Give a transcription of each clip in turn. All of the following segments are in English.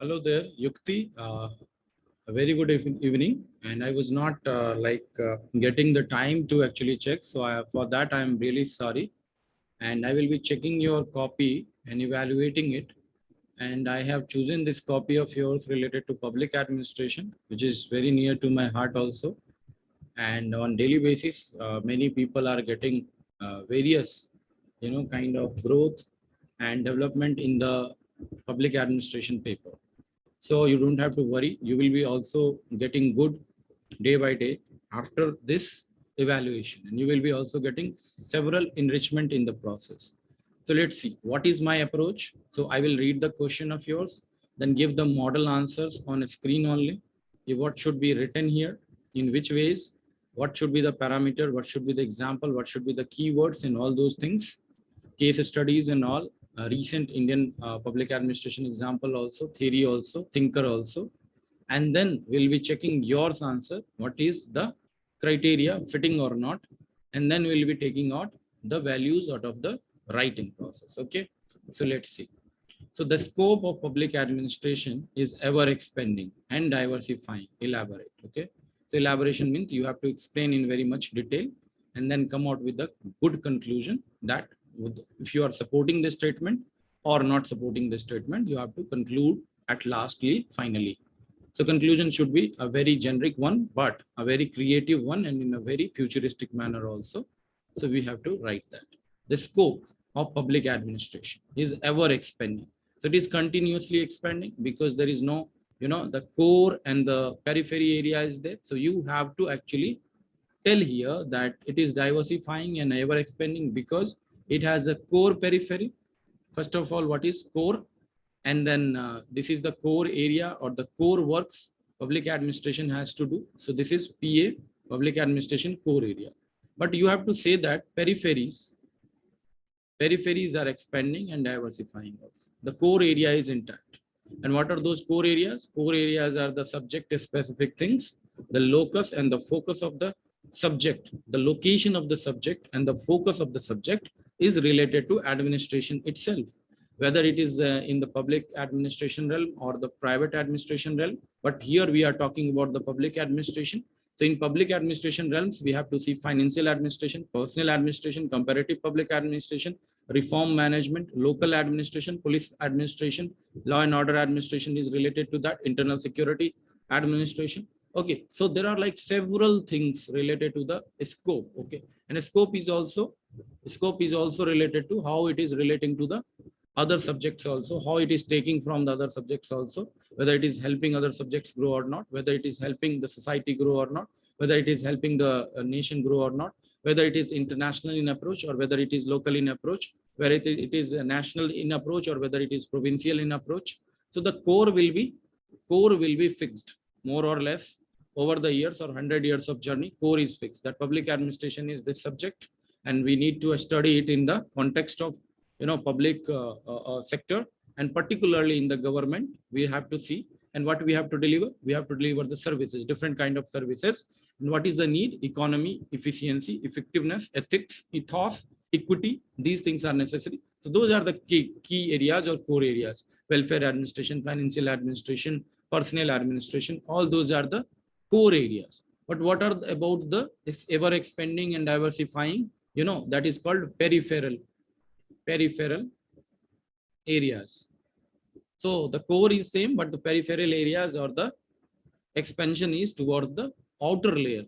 Hello there, Yukti. A very good evening. And I was not getting the time to actually check. So for that, I am really sorry. And I will be checking your copy and evaluating it. And I have chosen this copy of yours related to public administration, which is very near to my heart also. And on daily basis, many people are getting various, kind of growth and development in the public administration paper. So you don't have to worry. You will be also getting good day by day after this evaluation, and you will be also getting several enrichment in the process. So let's see what is my approach. So I will read the question of yours, then give the model answers on a screen only. What should be written here, in which ways, what should be the parameter, what should be the example, what should be the keywords, and all those things, case studies and all, recent Indian public administration example also, theory also, thinker also. And then we'll be checking yours answer, what is the criteria fitting or not. And then we'll be taking out the values out of the writing process. Okay, so let's see. So the scope of public administration is ever expanding and diversifying. Elaborate. Okay, so elaboration means you have to explain in very much detail and then come out with a good conclusion that if you are supporting the statement or not supporting the statement, you have to conclude at lastly, finally. So conclusion should be a very generic one, but a very creative one and in a very futuristic manner also. So we have to write that. The scope of public administration is ever expanding. So it is continuously expanding because there is no, the core and the periphery area is there. So you have to actually tell here that it is diversifying and ever expanding because it has a core periphery. First of all, what is core? And then this is the core area or the core works public administration has to do. So this is PA, public administration core area. But you have to say that peripheries are expanding and diversifying also. The core area is intact. And what are those core areas? Core areas are the subject specific things, the locus and the focus of the subject, the location of the subject and the focus of the subject is related to administration itself, whether it is in the public administration realm or the private administration realm. But here we are talking about the public administration. So in public administration realms, we have to see financial administration, personal administration, comparative public administration, reform management, local administration, police administration, law and order administration is related to that, internal security administration. Okay, so there are like several things related to the scope. Okay, and a scope is also related to how it is relating to the other subjects also, how it is taking from the other subjects also, whether it is helping other subjects grow or not, whether it is helping the society grow or not, whether it is helping the nation grow or not, whether it is international in approach or whether it is local in approach, whether it is national in approach or whether it is provincial in approach. So the core will be fixed more or less over the years or 100 years of journey. Core is fixed, that public administration is this subject and we need to study it in the context of public sector, and particularly in the government. We have to see, and what we have to deliver the services, different kind of services. And what is the need? Economy, efficiency, effectiveness, ethics, ethos, equity. These things are necessary. So those are the key areas or core areas: welfare administration, financial administration, personnel administration. All those are the core areas. But what are about the ever expanding and diversifying? That is called peripheral areas. So the core is same, but the peripheral areas or the expansion is towards the outer layer.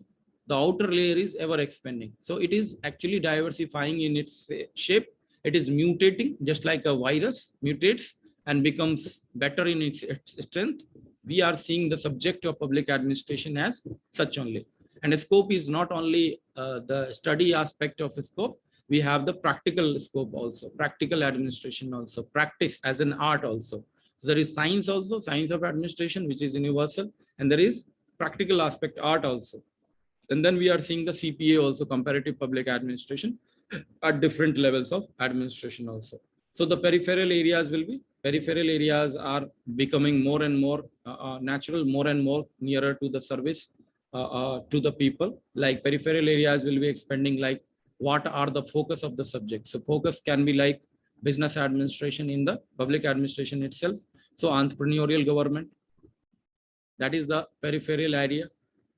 The outer layer is ever expanding. So it is actually diversifying in its shape. It is mutating, just like a virus mutates and becomes better in its strength. We are seeing the subject of public administration as such only. And a scope is not only the study aspect of a scope. We have the practical scope also, practical administration also, practice as an art also. So there is science also, science of administration, which is universal, and there is practical aspect, art also. And then we are seeing the CPA also, comparative public administration, at different levels of administration also. So the peripheral areas are becoming more and more natural, more and more nearer to the service to the people. Like peripheral areas will be expanding, like what are the focus of the subject. So focus can be like business administration in the public administration itself. So entrepreneurial government, that is the peripheral area.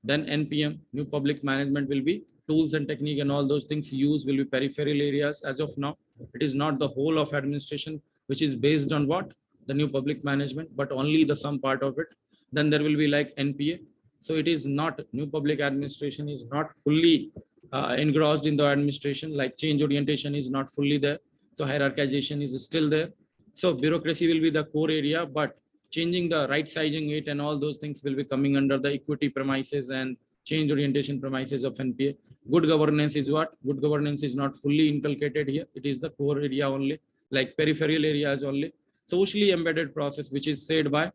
Then NPM, new public management, will be tools and technique and all those things used will be peripheral areas as of now. It is not the whole of administration, which is based on what? The new public management, but only the some part of it. Then there will be like NPA. So it is not, new public administration is not fully engrossed in the administration, like change orientation is not fully there. So hierarchization is still there. So bureaucracy will be the core area, but changing the right sizing it and all those things will be coming under the equity premises and change orientation premises of NPA. Good governance is what? Good governance is not fully inculcated here. It is the core area only, like peripheral areas only. Socially embedded process, which is said by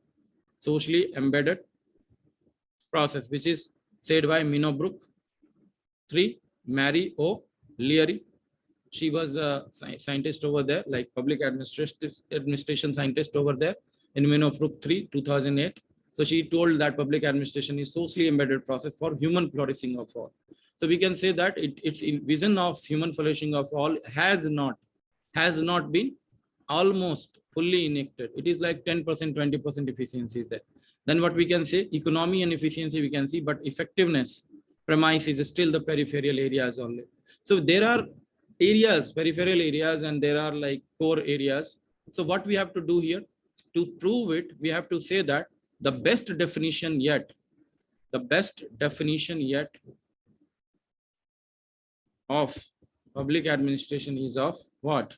socially embedded process, which is said by Minobrook. 3, Mary O. Leary. She was a scientist over there, like public administration scientist over there in Minobrook 3, 2008. So she told that public administration is socially embedded process for human flourishing of all. So we can say that its vision of human flourishing of all has not been almost fully enacted. It is like 10%, 20% efficiency there. Then what we can say, economy and efficiency we can see, but effectiveness premise is still the peripheral areas only. So there are areas, peripheral areas, and there are like core areas. So what we have to do here to prove it, we have to say that the best definition yet of public administration is of what?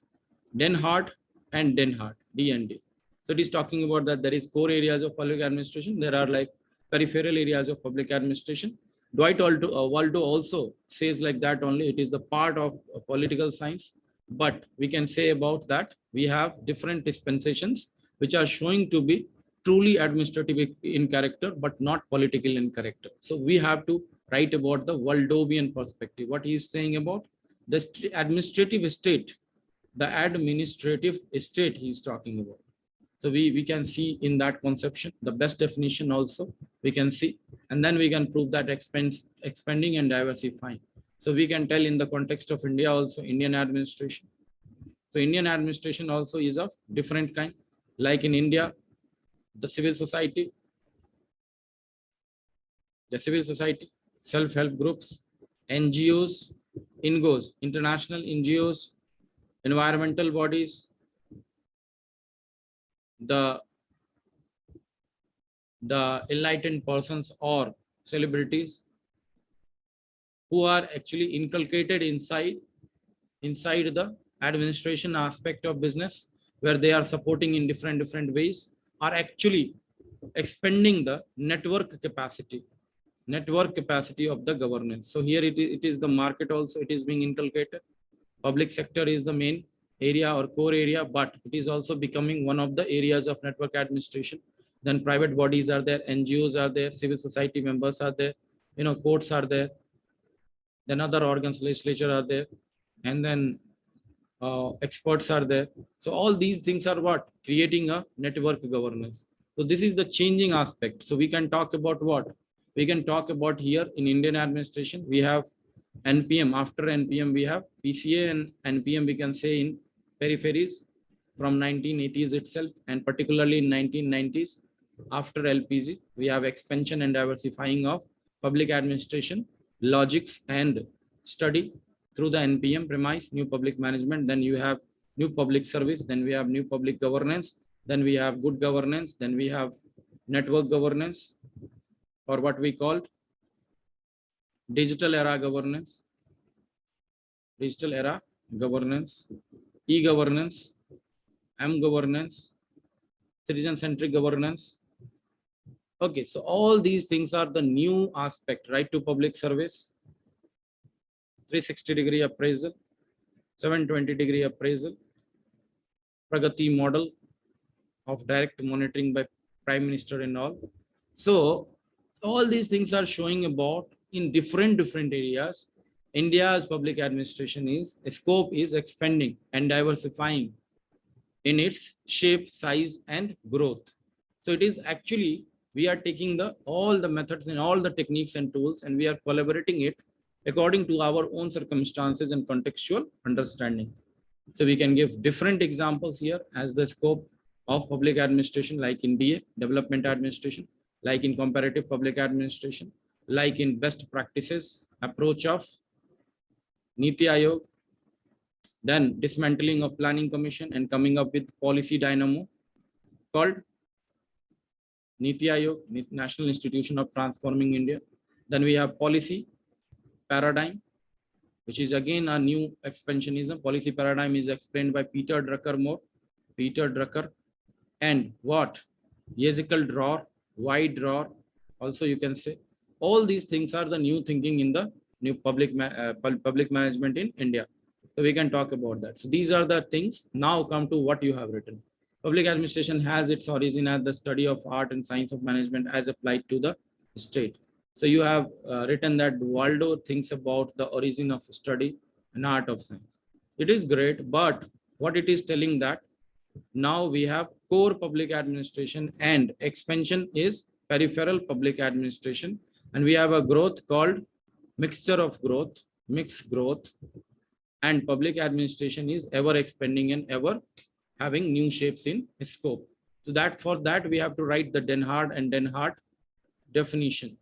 Denhart and Denhart, D&D. So it is talking about that there is core areas of public administration. There are like peripheral areas of public administration. Dwight Waldo also says like that only. It is the part of political science, but we can say about that we have different dispensations which are showing to be truly administrative in character, but not political in character. So we have to write about the Waldovian perspective. What he is saying about the administrative state, he is talking about. So we can see in that conception, the best definition also we can see, and then we can prove that expanding and diversifying. So we can tell in the context of India also, Indian administration. So Indian administration also is of different kind. Like in India, the civil society, self-help groups, NGOs, INGOs, international NGOs, environmental bodies, the enlightened persons or celebrities who are actually inculcated inside the administration aspect of business, where they are supporting in different ways, are actually expanding the network capacity of the governance. So here it is the market also, it is being inculcated. Public sector is the main area or core area, but it is also becoming one of the areas of network administration. Then private bodies are there, NGOs are there, civil society members are there, courts are there, then other organs, legislature are there, and then experts are there. So all these things are what? Creating a network governance. So this is the changing aspect. So we can talk about what? We can talk about here in Indian administration, we have NPM. After NPM, we have PCA, and NPM we can say in peripheries from 1980s itself, and particularly in 1990s. After LPG, we have expansion and diversifying of public administration, logics and study through the NPM premise, new public management. Then you have new public service. Then we have new public governance. Then we have good governance. Then we have network governance, or what we call digital era governance, e-governance, m-governance, citizen-centric governance. Okay, so all these things are the new aspect, right to public service, 360-degree appraisal, 720-degree appraisal, Pragati model of direct monitoring by Prime Minister and all. So all these things are showing about in different areas. India's public administration scope is expanding and diversifying in its shape, size, and growth. So it is actually, we are taking all the methods and all the techniques and tools, and we are collaborating it according to our own circumstances and contextual understanding. So we can give different examples here as the scope of public administration, like in DA, development administration, like in comparative public administration, like in best practices approach of Niti Aayog, then dismantling of planning commission and coming up with policy dynamo called Niti Aayog, National Institution of Transforming India. Then we have policy paradigm, which is again a new expansionism. Policy paradigm is explained by Peter Drucker more. Peter Drucker and what? Yeazical drawer, wide drawer, also you can say. All these things are the new thinking in the new public management in India. So we can talk about that. So these are the things. Now come to what you have written. Public administration has its origin as the study of art and science of management as applied to the state. So you have written that Waldo thinks about the origin of study and art of science. It is great, but what it is telling that now we have core public administration and expansion is peripheral public administration. And we have a growth called mixture of growth, mixed growth, and public administration is ever expanding and ever having new shapes in scope. So that for that we have to write the Denhard and Denhard definition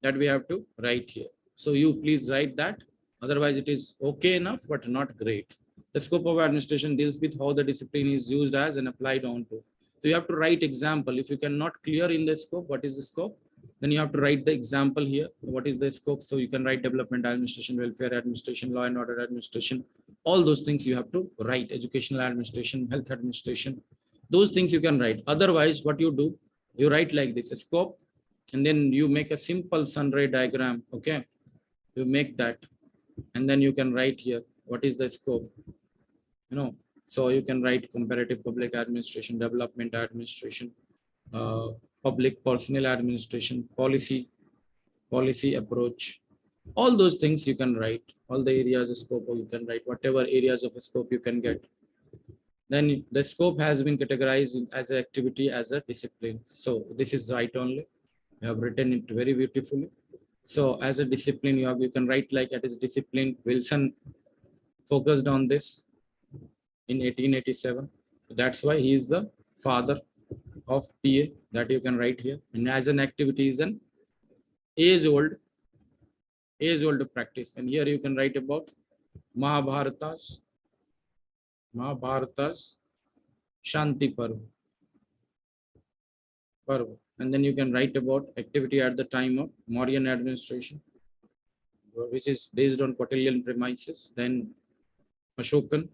that we have to write here. So you please write that. Otherwise it is okay enough, but not great. The scope of administration deals with how the discipline is used as and applied onto. So you have to write example. If you cannot clear in the scope, what is the scope? Then you have to write the example here. What is the scope? So you can write development administration, welfare administration, law and order administration. All those things you have to write. Educational administration, health administration. Those things you can write. Otherwise, what you do, you write like this, a scope, and then you make a simple sunray diagram. Okay. You make that. And then you can write here, what is the scope? So you can write comparative public administration, development administration, public personnel administration, policy approach. All those things you can write, all the areas of scope, or you can write whatever areas of scope you can get. Then the scope has been categorized as an activity, as a discipline. So this is right only. You have written it very beautifully. So as a discipline, you can write like it is discipline. Wilson focused on this in 1887. That's why he is the father of TA, that you can write here. And as an activity is an age-old practice. And here you can write about Mahabharatas Shanti Parva. And then you can write about activity at the time of Mauryan administration, which is based on Patelian premises. Then Ashokan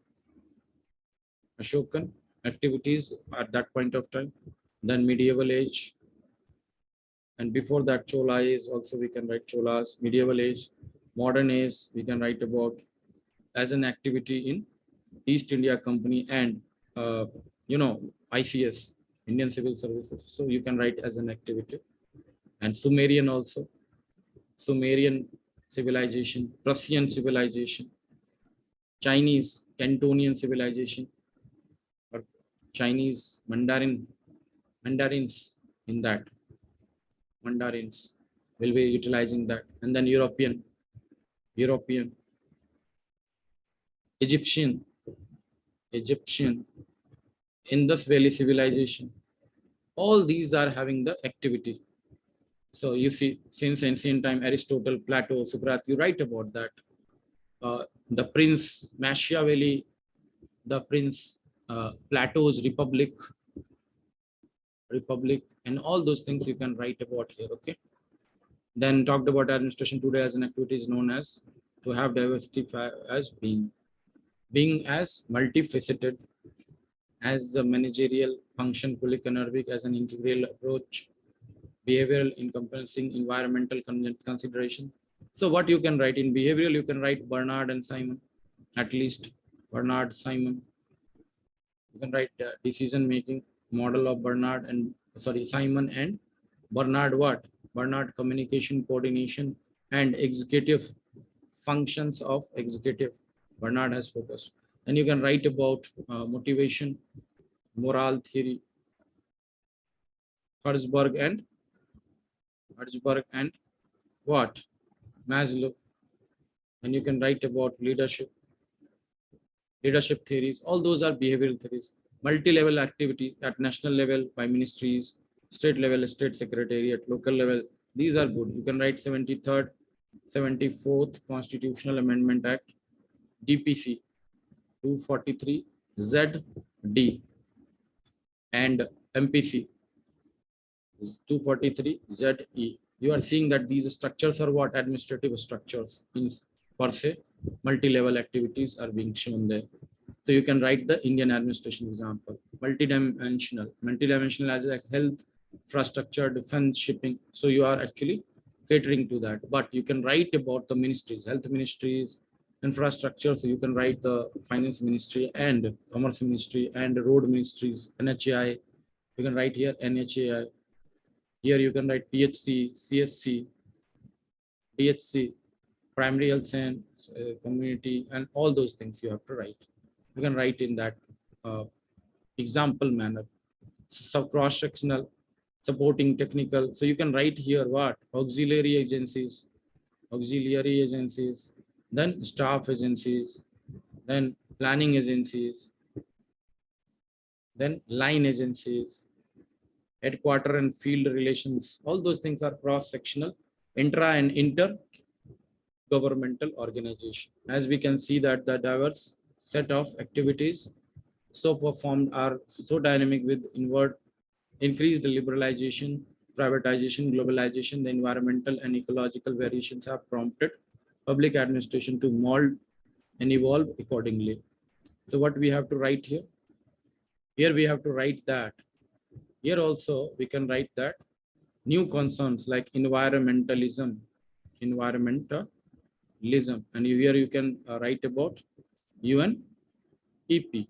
activities at that point of time. Then medieval age. And before that, Chola age, also we can write Cholas, medieval age, modern age, we can write about as an activity in East India Company and, ICS, Indian Civil Services. So you can write as an activity. And Sumerian also, Sumerian civilization, Prussian civilization, Chinese, Cantonian civilization, or Chinese Mandarins in that. Mandarins will be utilizing that. And then European, Egyptian, Indus Valley civilization. All these are having the activity. So you see, since ancient time, Aristotle, Plato, Socrates, you write about that. The Prince Machiavelli, the Prince Plato's Republic, and all those things you can write about here. Okay. Then talked about administration today as an activity is known as to have diversity as being as multifaceted as the managerial function, polykinetic as an integral approach, behavioral encompassing environmental consideration. So what you can write in behavioral, you can write Bernard and Simon, at least Bernard, Simon. You can write decision making model of Simon and Bernard. What? Bernard communication coordination and executive functions of executive. Bernard has focused. And you can write about motivation, moral theory, Herzberg and what? Maslow. And you can write about leadership theories. All those are behavioral theories. multi-level activity at national level by ministries, state level, state secretariat, local level. These are good. You can write 73rd, 74th Constitutional Amendment Act, DPC 243, ZD, and MPC 243, ZE. You are seeing that these structures are what? Administrative structures. Means per se, multi-level activities are being shown there. So you can write the Indian administration example. Multidimensional as like health, infrastructure, defense, shipping. So you are actually catering to that. But you can write about the ministries, health ministries, infrastructure. So you can write the finance ministry and commerce ministry and road ministries, NHAI. You can write here NHAI. Here you can write PHC, CSC, DHC, primary health science, community, and all those things you have to write. You can write in that example manner. So cross-sectional, supporting technical. So you can write here what? Auxiliary agencies, then staff agencies, then planning agencies, then line agencies, headquarter and field relations. All those things are cross-sectional, intra and inter governmental organization. As we can see that the diverse set of activities so performed are so dynamic with inward increased liberalization, privatization, globalization, the environmental and ecological variations have prompted public administration to mold and evolve accordingly. So what we have to write here? Here we have to write that. Here also we can write that new concerns like environmentalism, and here you can write about UNEP,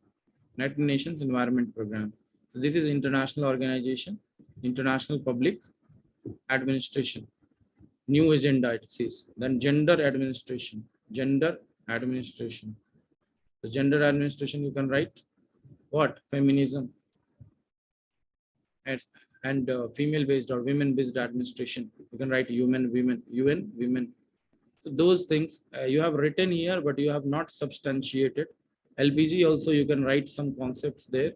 United Nations Environment Program. So this is international organization, international public administration. New agenda it says. Then gender administration. The gender administration you can write what? Feminism and female-based or women-based administration. You can write UN women. So those things you have written here, but you have not substantiated. LPG also you can write some concepts there,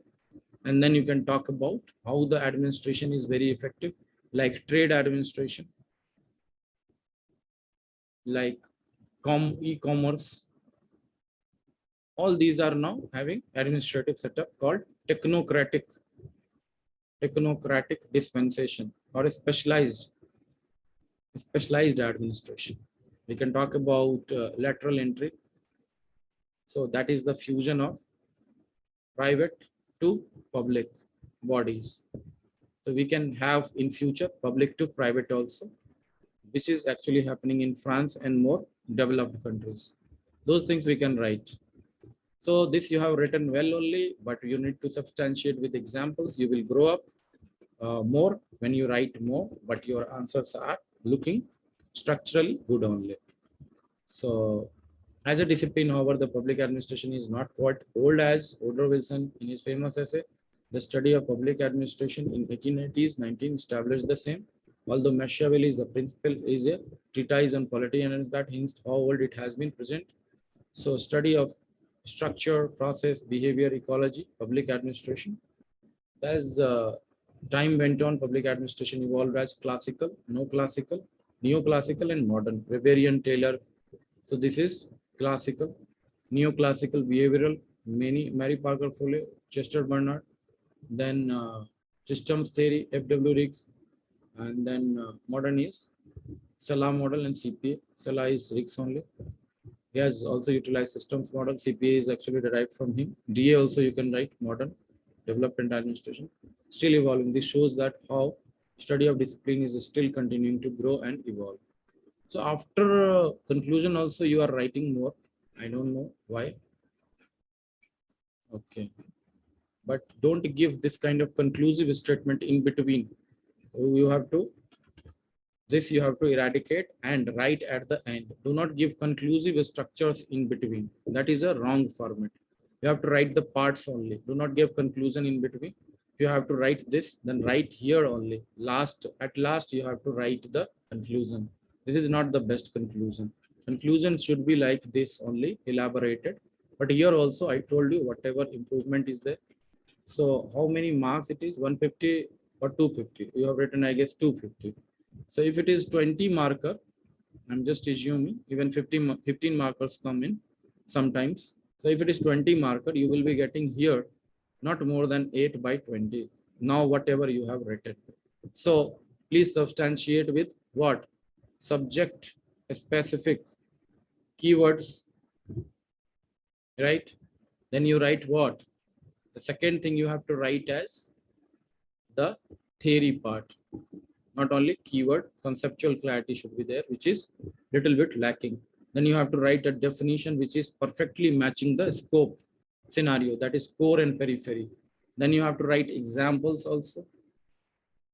and then you can talk about how the administration is very effective, like trade administration, like e-commerce. All these are now having administrative setup called technocratic dispensation or a specialized administration. We can talk about lateral entry. So that is the fusion of private to public bodies. So we can have in future public to private also, which is actually happening in France and more developed countries. Those things we can write. So this you have written well only, but you need to substantiate with examples. You will grow up more when you write more, but your answers are looking structurally good only. So as a discipline, however, the public administration is not quite old, as Woodrow Wilson in his famous essay, The Study of Public Administration in 1880s, 19 established the same. Although Machiavelli's The Principle is a treatise on polity, and that hints how old it has been present. So study of structure, process, behavior, ecology, public administration. As time went on, public administration evolved as classical, neoclassical, and modern. Weberian, Taylor. So this is classical, neoclassical, behavioral, Mary Parker Foley, Chester Bernard, then systems theory, F.W. Riggs, and then modern is Salah model and CPA. Salah is Riggs only. He has also utilized systems model. CPA is actually derived from him. DA also you can write modern development administration. Still evolving. This shows that how study of discipline is still continuing to grow and evolve. So after conclusion also you are writing more. I don't know why. Okay. But don't give this kind of conclusive statement in between. You have to eradicate and write at the end. Do not give conclusive structures in between. That is a wrong format. You have to write the parts only. Do not give conclusion in between. If you have to write this, then write here only. At last, you have to write the conclusion. This is not the best conclusion. Conclusion should be like this only, elaborated. But here also, I told you whatever improvement is there. So how many marks it is? 150 or 250? You have written, I guess, 250. So if it is 20 marker, I'm just assuming even 15 markers come in sometimes. So if it is 20 marker, you will be getting here not more than 8 by 20. Now whatever you have written. So please substantiate with what? Subject specific keywords, right? Then you write what? The second thing you have to write as the theory part. Not only keyword, conceptual clarity should be there, which is little bit lacking. Then you have to write a definition which is perfectly matching the scope scenario, that is core and periphery. Then you have to write examples also,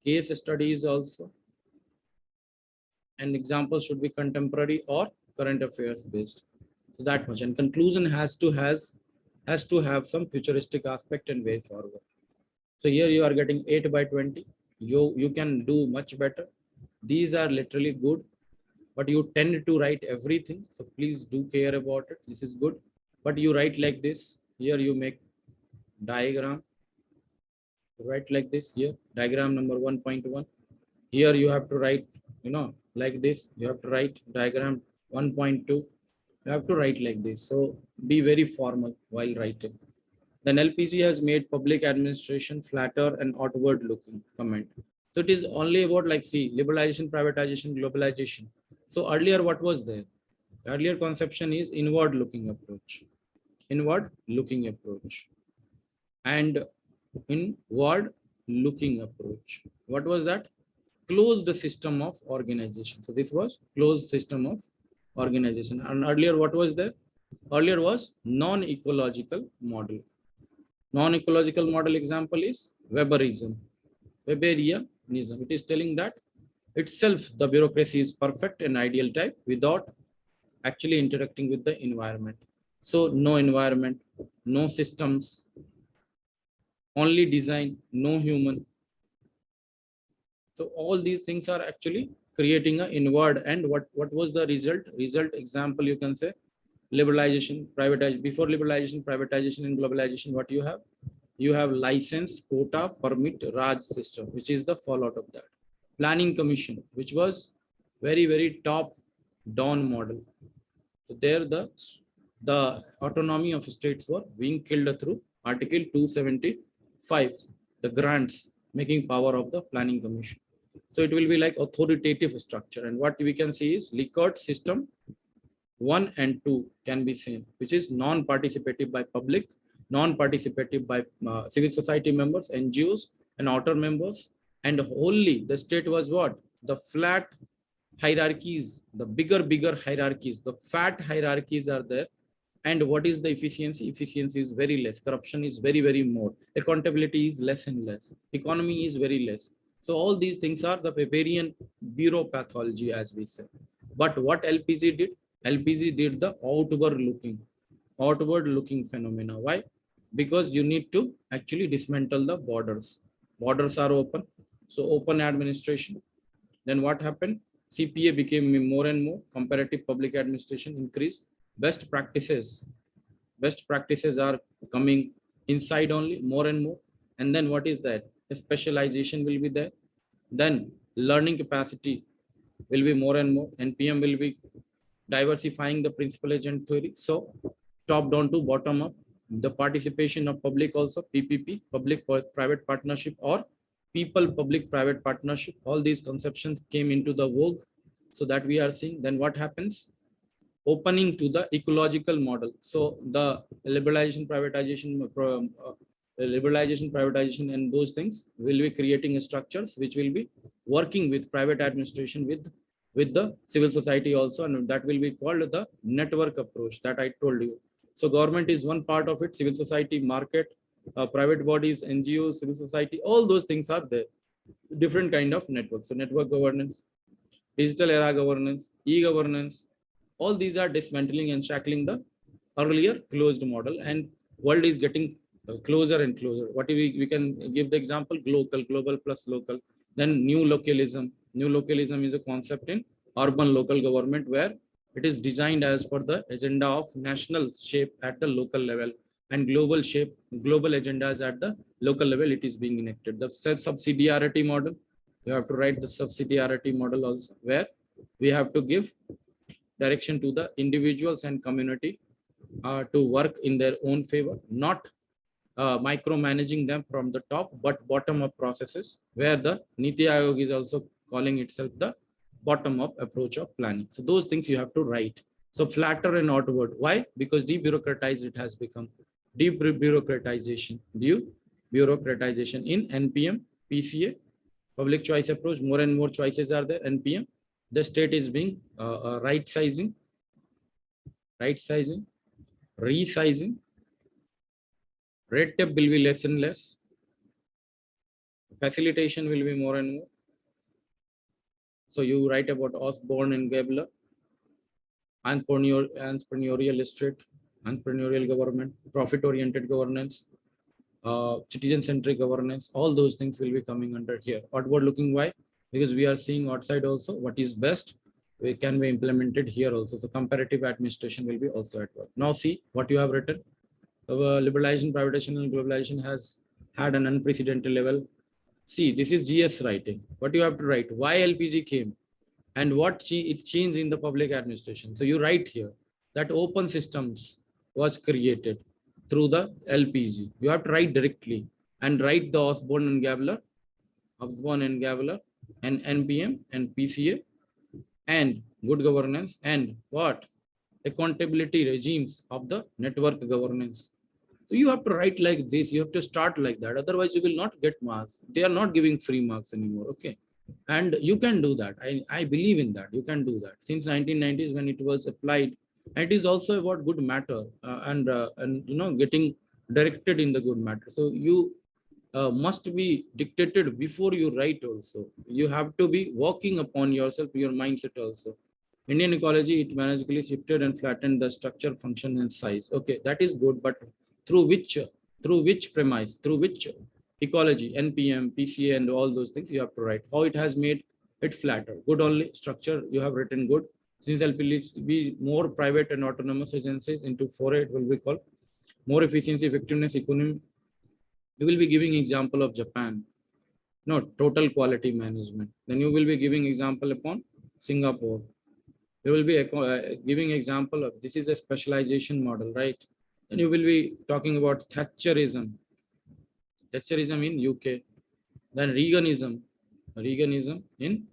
case studies also, and examples should be contemporary or current affairs based. So that much. And conclusion has to have some futuristic aspect and way forward. So here you are getting 8 by 20. You can do much better. These are literally good, but you tend to write everything. So please do care about it. This is good. But you write like this. Here you make diagram. Write like this here. Diagram number 1.1. Here you have to write, like this. You have to write diagram 1.2. You have to write like this. So be very formal while writing. Then LPG has made public administration flatter and outward looking comment. So it is only about like, see, liberalization, privatization, globalization. So earlier what was there? Earlier conception is inward looking approach. Inward looking approach. And inward looking approach. What was that? Closed system of organization. So this was closed system of organization. And earlier what was there? Earlier was non-ecological model. Non-ecological model example is Weberism. Weberianism. It is telling that itself the bureaucracy is perfect and ideal type without actually interacting with the environment. So no environment, no systems, only design, no human. So all these things are actually creating an inward. And what was the result? Result example, you can say liberalization, privatization. Before liberalization, privatization, and globalization, what you have? You have license, quota, permit, Raj system, which is the fallout of that. Planning commission, which was very, very top down model. So there the autonomy of states were being killed through Article 275, the grants making power of the planning commission. So it will be like authoritative structure. And what we can see is Likert system 1 and 2 can be seen, which is non-participative by public, non-participative by civil society members, NGOs, and outer members. And wholly the state was what? The flat hierarchies, the bigger hierarchies, the fat hierarchies are there. And what is the efficiency? Efficiency is very less. Corruption is very, very more. Accountability is less and less. Economy is very less. So all these things are the Weberian bureau pathology, as we say. But what LPG did? LPG did the outward looking phenomena. Why? Because you need to actually dismantle the borders. Borders are open. So open administration. Then what happened? CPA became more and more. Comparative public administration increased. Best practices are coming inside only, more and more. And then what is that? Specialization will be there. Then learning capacity will be more and more. NPM will be diversifying the principal agent theory. So top down to bottom up. The participation of public also, PPP, public private partnership, or people public private partnership. All these conceptions came into the vogue. So that we are seeing. Then what happens? Opening to the ecological model. So the liberalization, privatization, and those things will be creating structures which will be working with private administration with the civil society also, and that will be called the network approach that I told you. So government is one part of it, civil society, market, private bodies, NGOs, civil society, all those things are there. Different kind of networks. So network governance, digital era governance, e-governance, all these are dismantling and shackling the earlier closed model, and world is getting closer and closer. What we can give the example, global plus local. Then new localism. New localism is a concept in urban local government where it is designed as per the agenda of national shape at the local level. and global agendas at the local level, it is being enacted. The subsidiarity model, you have to write the subsidiarity model also, where we have to give direction to the individuals and community to work in their own favor, not micromanaging them from the top, but bottom-up processes, where the Niti Aayog is also calling itself the bottom-up approach of planning. So those things you have to write. So flatter and outward. Why? Because debureaucratized it has become. Debureaucratization. Debureaucratization in NPM, PCA, public choice approach. More and more choices are there. NPM, the state is being right sizing, resizing. Red tape will be less and less. Facilitation will be more and more. So you write about Osborne and Gabler, entrepreneurial state, entrepreneurial government, profit-oriented governance, citizen-centric governance. All those things will be coming under here. Outward looking, why? Because we are seeing outside also what is best. We can be implemented here also. So comparative administration will be also at work. Now see what you have written. Liberalization, privatization, and globalization has had an unprecedented level. See, this is GS writing. What you have to write? Why LPG came and what it changed in the public administration. So you write here that open systems was created through the LPG. You have to write directly and write the Osborne and Gabler, and NPM and PCA and good governance and what? Accountability regimes of the network governance. So you have to write like this. You have to start like that. Otherwise, you will not get marks. They are not giving free marks anymore. Okay. And you can do that. I believe in that. You can do that. Since 1990s, when it was applied, and it is also about good matter and getting directed in the good matter. So you must be dictated before you write also. You have to be working upon yourself, your mindset also. Indian ecology, it magically shifted and flattened the structure, function, and size. Okay, that is good, but through which premise, through which ecology, NPM, PCA, and all those things you have to write. How it has made it flatter. Good only structure, you have written good. Since LPG will be more private and autonomous agencies into 4A, it will be called more efficiency, effectiveness, economy. You will be giving example of Japan. No, total quality management. Then you will be giving example upon Singapore. You will be giving example of this is a specialization model, right? Then you will be talking about Thatcherism in UK, then Reaganism in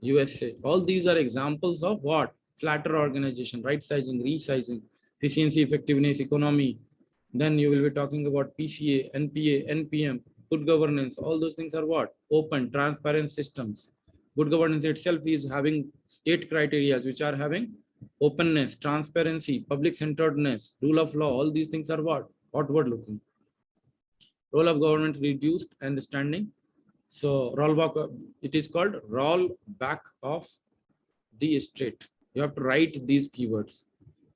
USA. All these are examples of what? Flatter organization, right sizing, resizing, efficiency, effectiveness, economy. Then you will be talking about PCA, NPA, NPM, good governance. All those things are what? Open, transparent systems. Good governance itself is having 8 criteria, which are having openness, transparency, public-centeredness, rule of law. All these things are what? Outward looking. Role of government reduced understanding. So rollback, it is called roll back of the state. You have to write these keywords.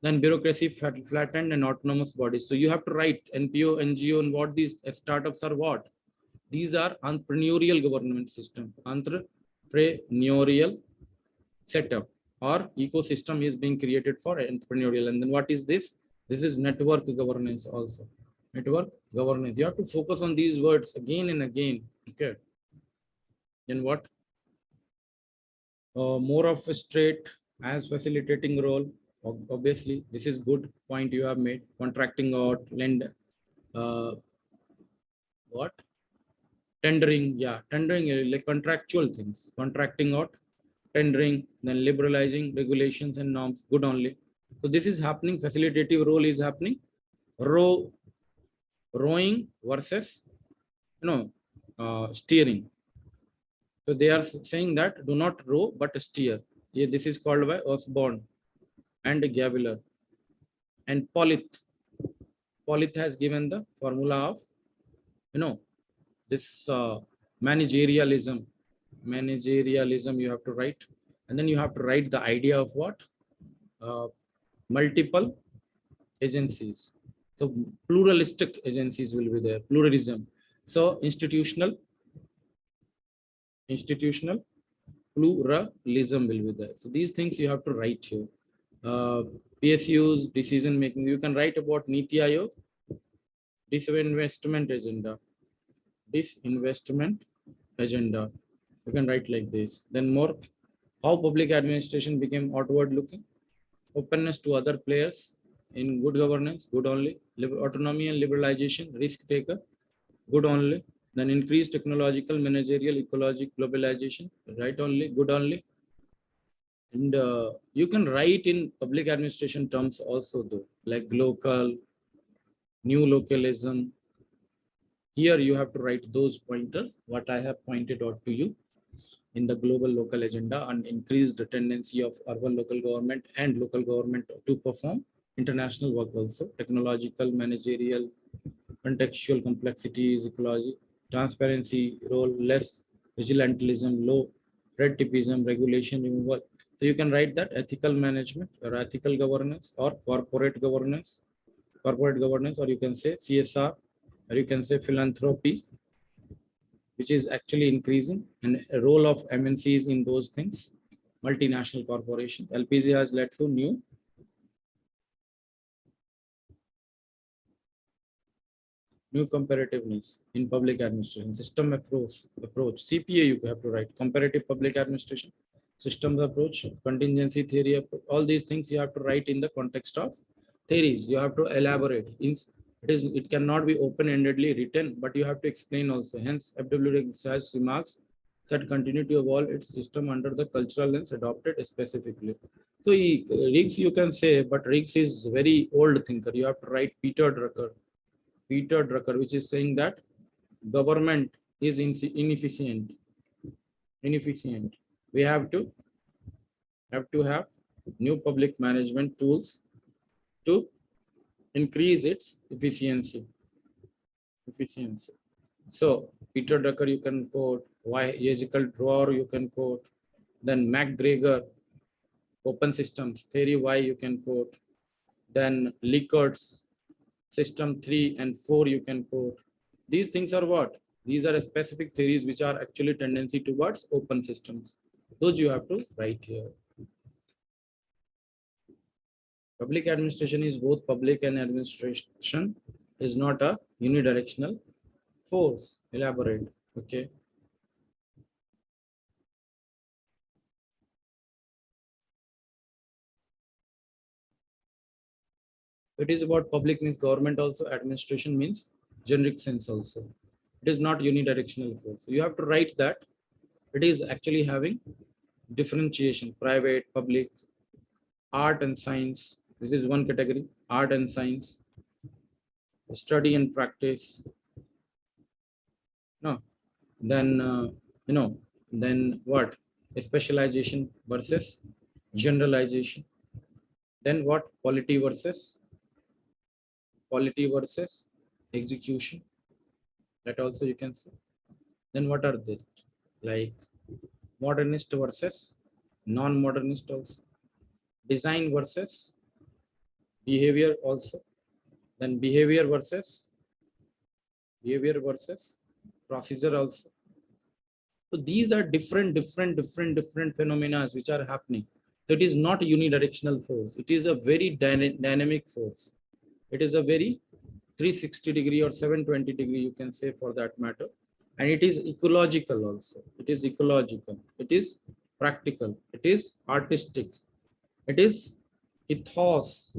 Then bureaucracy flattened and autonomous bodies. So you have to write NPO, NGO, and what these startups are what? These are entrepreneurial government system. Entrepreneurial setup or ecosystem is being created for entrepreneurial. And then what is this? This is network governance also. Network governance. You have to focus on these words again and again. Okay. Then what? More of a straight as facilitating role. Obviously, this is good point you have made. Contracting out, lend, what? Tendering, yeah, tendering like contractual things. Contracting out, tendering, then liberalizing regulations and norms. Good only. So this is happening. Facilitative role is happening. Rowing versus steering. So they are saying that do not row but steer. Yeah, this is called by Osborne and Gabler. And Polith has given the formula of this managerialism. Managerialism you have to write, and then you have to write the idea of what? Multiple agencies. So pluralistic agencies will be there. Pluralism. So institutional pluralism will be there. So these things you have to write here. PSU's decision making. You can write about Niti Aayog Disinvestment agenda. Disinvestment agenda. You can write like this. Then more, how public administration became outward looking. Openness to other players in good governance, good only. Autonomy and liberalization, risk taker, good only. Then increased technological, managerial, ecological globalization, right only, good only. And you can write in public administration terms also though, like local, new localism. Here you have to write those pointers, what I have pointed out to you in the global local agenda, and increase the tendency of urban local government and local government to perform international work also, technological, managerial, contextual complexities, ecology, transparency, role, less vigilantism, low red tapeism, regulation removal. So you can write that ethical management or ethical governance or corporate governance, or you can say CSR, or you can say philanthropy, which is actually increasing, and a role of MNCs in those things, multinational corporations. LPG has led to new comparativeness in public administration, system approach. CPA you have to write, comparative public administration, systems approach, contingency theory approach. All these things you have to write in the context of theories. You have to elaborate. It cannot be open-endedly written, but you have to explain also. Hence, FW has remarks that continue to evolve its system under the cultural lens adopted specifically. So Riggs you can say, but Riggs is very old thinker. You have to write Peter Drucker, which is saying that government is inefficient. We have to have new public management tools to increase its efficiency. So Peter Drucker you can quote, why Ezekiel Drawer you can quote, then MacGregor open systems theory why you can quote, then Likkert's system 3 and 4 you can quote. These things are what? These are specific theories which are actually tendency towards open systems. Those you have to write here. Public administration is both public and administration is not a unidirectional force. Elaborate. Okay. It is about public means government also, administration means generic sense also. It is not unidirectional force. You have to write that it is actually having differentiation, private, public, art and science. This is one category, art and science, study and practice. No, then, then what? Specialization versus generalization. Then what? Polity versus execution. That also you can say. Then what are they? Like modernist versus non-modernist also. Design versus behavior also. Then behavior versus procedure also. So these are different phenomena which are happening. So it is not a unidirectional force. It is a very dynamic force. It is a very 360 degree or 720 degree, you can say for that matter. And it is ecological also. It is ecological. It is practical. It is artistic. It is ethos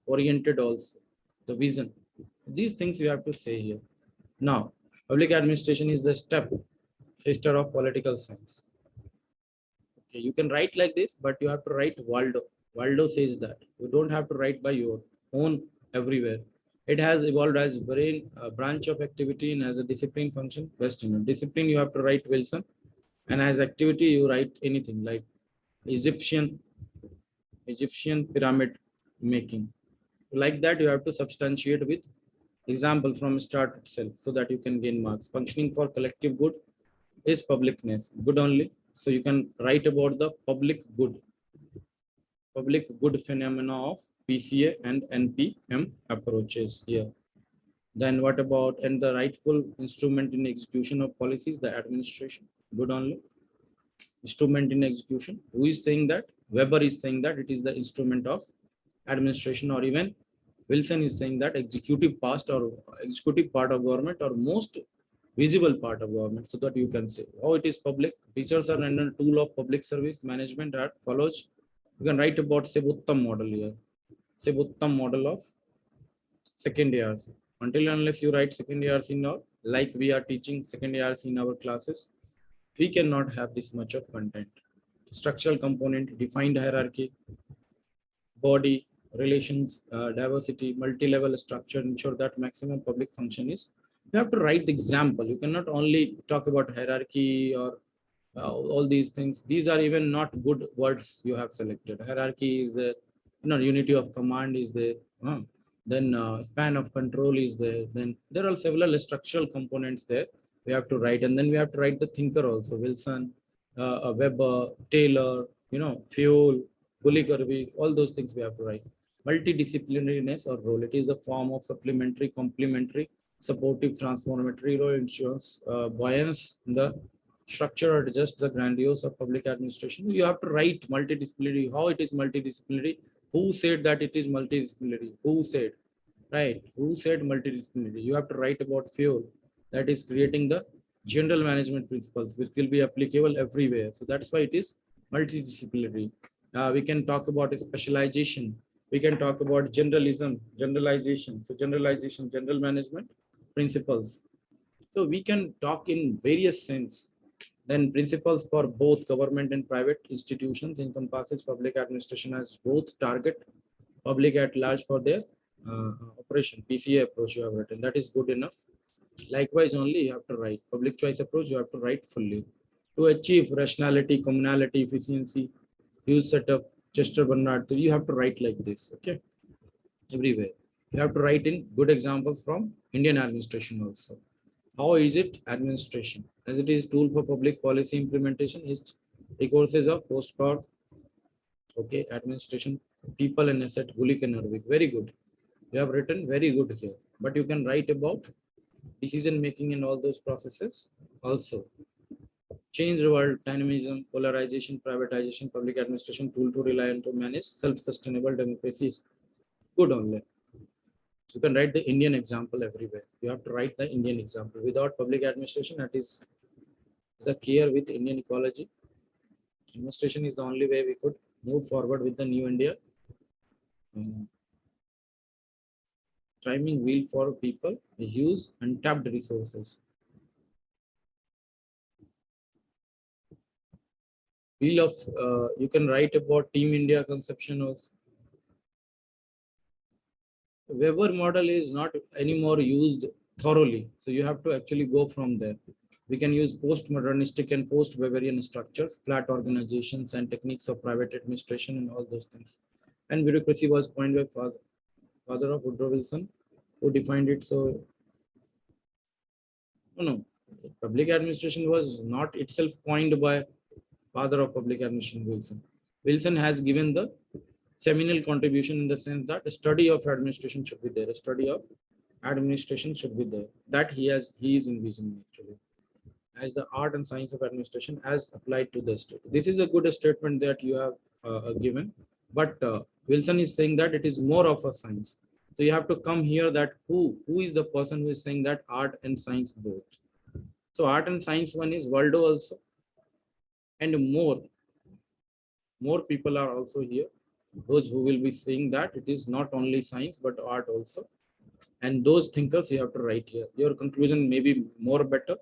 oriented also. The vision. These things you have to say here. Now, public administration is the sister of political science. Okay, you can write like this, but you have to write Waldo. Waldo says that you don't have to write by your own everywhere. It has evolved as brain branch of activity and as a discipline function. Best in discipline you have to write Wilson, and as activity you write anything like Egyptian pyramid making. Like that you have to substantiate with example from start itself so that you can gain marks. Functioning for collective good is publicness, good only. So you can write about the public good phenomena of PCA and NPM approaches here. Then what about, and the rightful instrument in execution of policies, the administration, good only. Instrument in execution, who is saying that? Weber is saying that it is the instrument of administration, or even Wilson is saying that executive part of government or most visible part of government, so that you can say how it is public. Teachers are under tool of public service management that follows. You can write about Sebuttam model here. Sebuttam model of second years. Until unless you write second years in our, like we are teaching second years in our classes, we cannot have this much of content. Structural component, defined hierarchy, body, relations, diversity, multi-level structure, ensure that maximum public function is. You have to write the example. You cannot only talk about hierarchy or all these things. These are even not good words you have selected. Hierarchy is there, unity of command is there. Then span of control is there. Then there are several structural components there we have to write, and then we have to write the thinker also. Wilson, Weber, Taylor, Fuel, Bully-Kirby, all those things we have to write. Multidisciplinariness or role. It is a form of supplementary, complementary, supportive, transformatory role, ensures buoyance in the structure or just the grandiose of public administration. You have to write multidisciplinary, how it is multidisciplinary, who said that it is multidisciplinary, who said, right? Who said multidisciplinary? You have to write about fuel, that is creating the general management principles, which will be applicable everywhere. So that's why it is multidisciplinary. We can talk about specialization. We can talk about generalism, generalization. So generalization, general management principles. So we can talk in various sense. Then principles for both government and private institutions encompasses public administration as both target public at large for their operation. PCA approach you have written. That is good enough. Likewise, only you have to write public choice approach. You have to write fully to achieve rationality, communality, efficiency. Use setup, Chester Bernard. So you have to write like this. Okay, everywhere. You have to write in good examples from Indian administration also. How is it administration? As it is tool for public policy implementation is recourses of postcard. Okay, administration, people and asset, Gulik and Narvik. Very good. You have written very good here. But you can write about decision making in all those processes also. Change the world, dynamism, polarization, privatization, public administration, tool to rely on to manage self-sustainable democracies. Good only. You can write the Indian example everywhere. You have to write the Indian example. Without public administration, that is the care with Indian ecology. Administration is the only way we could move forward with the new India. Timing wheel for people, use untapped resources. Wheel of, you can write about Team India conception also. Weber model is not anymore used thoroughly. So you have to actually go from there. We can use post-modernistic and post-Weberian structures, flat organizations and techniques of private administration and all those things. And bureaucracy was coined by father of Woodrow Wilson, who defined it. So, no, public administration was not itself coined by father of public administration Wilson. Wilson has given the seminal contribution in the sense that a study of administration should be there. A study of administration should be there. That he is envisioning actually as the art and science of administration as applied to the state. This is a good statement that you have given, but Wilson is saying that it is more of a science. So you have to come here that who is the person who is saying that art and science both. So art and science one is Waldo also, and more people are also here. Those who will be saying that it is not only science but art also, and those thinkers you have to write here. Your conclusion may be more better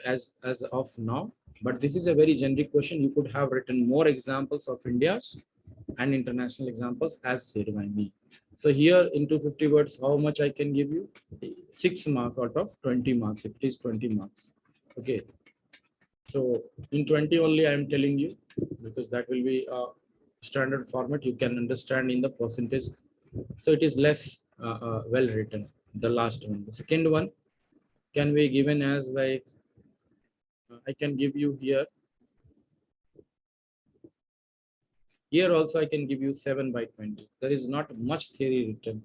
as of now, but this is a very generic question. You could have written more examples of India's and international examples as said by me. So here into 50 words, how much I can give you? 6 marks out of 20 marks. It is 20 marks. Okay. So in 20 only I am telling you, because that will be a standard format. You can understand in the percentage. So it is less well written. The last one. The second one can be given as like, I can give you here. Here also I can give you 7 by 20. There is not much theory written.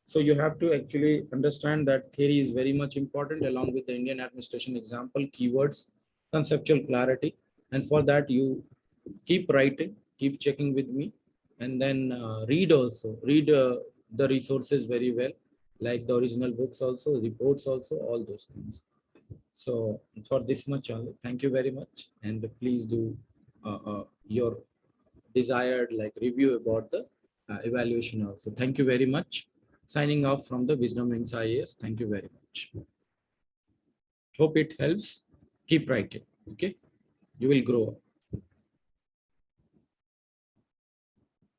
So you have to actually understand that theory is very much important along with the Indian administration example, keywords, conceptual clarity. And for that you keep writing, keep checking with me, and then read also. Read the resources very well, like the original books also, reports also, all those things. So for this much only, thank you very much, and please do your desired like review about the evaluation also. Thank you very much. Signing off from the Wisdom Wings IAS. Thank you very much. Hope it helps. Keep writing. Okay, you will grow up.